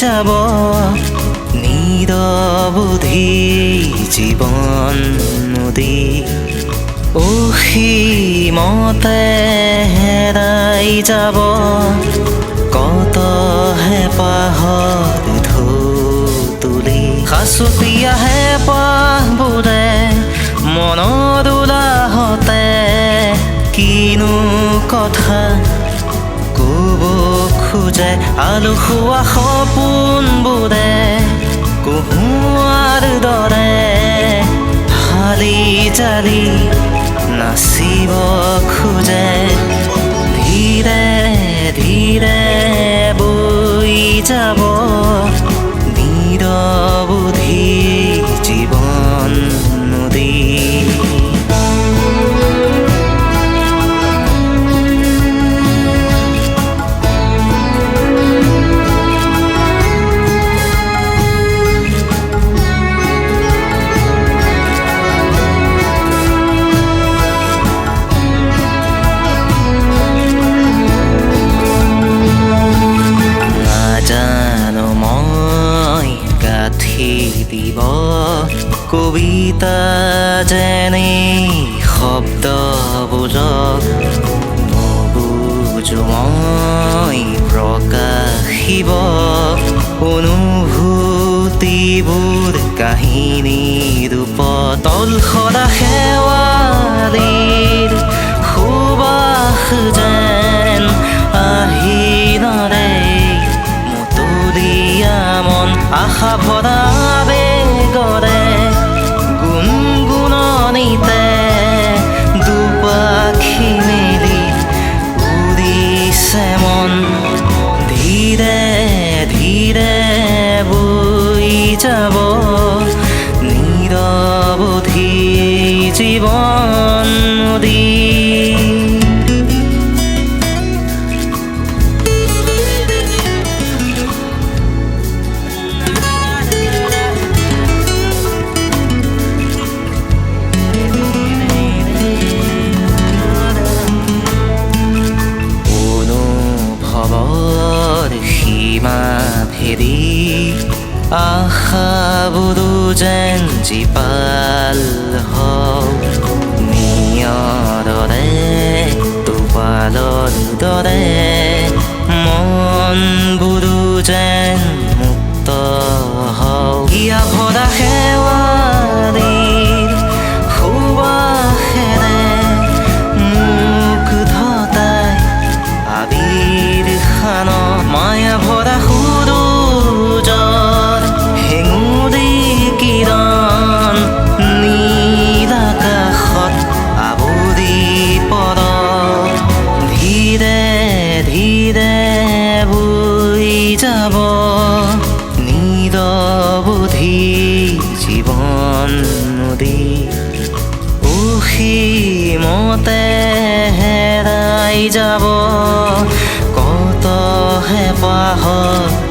যাব নিৰৱধি জীৱন নদী অসীমতে হেৰাই যাব কত হেঁপাহত ঢৌ তুলি সাঁচতীয়া হেঁপাহবোৰে মনৰ উলাহতে কিনো কথা ক'ব খোজে আলসুৱা সপোনবোৰে কুহুৱাৰ দৰে হালি জালি নাচিব খোজে ধীৰে ধীৰে বৈ যাব নিৰৱধি জীৱন নদী দিব কবিতা যেনে শব্দবোৰক নুবুজো মই প্ৰকাশিব অনুভূতিবোৰ কাহিনী ৰূপত তলসৰা শেৱালিৰ সুবাস যেন আহিনৰে মতলীয়া মন আশা ভৰা বেগৰে গুণগুণনিতে দুপাখি মেলি উৰিছে মন ধীৰে ধীৰে বৈ যাব নিৰৱধি জীৱন নদী আশাবোৰো যেন জীপাল হওক নিয়ৰৰে টোপালৰ দৰে মনবোৰো যেন মুক্ত হওক হিয়া ভৰা শেৱালিৰ সুবাসেৰে মুখ ধতাই আবিৰ খান মায়া ভৰা কিৰণ নীলাকাশত আৱৰি পৰ ধীৰে ধীৰে বৈ যাব নিৰৱধি জীৱন নদী অসীমতে হেৰাই যাব কত হেঁপাহত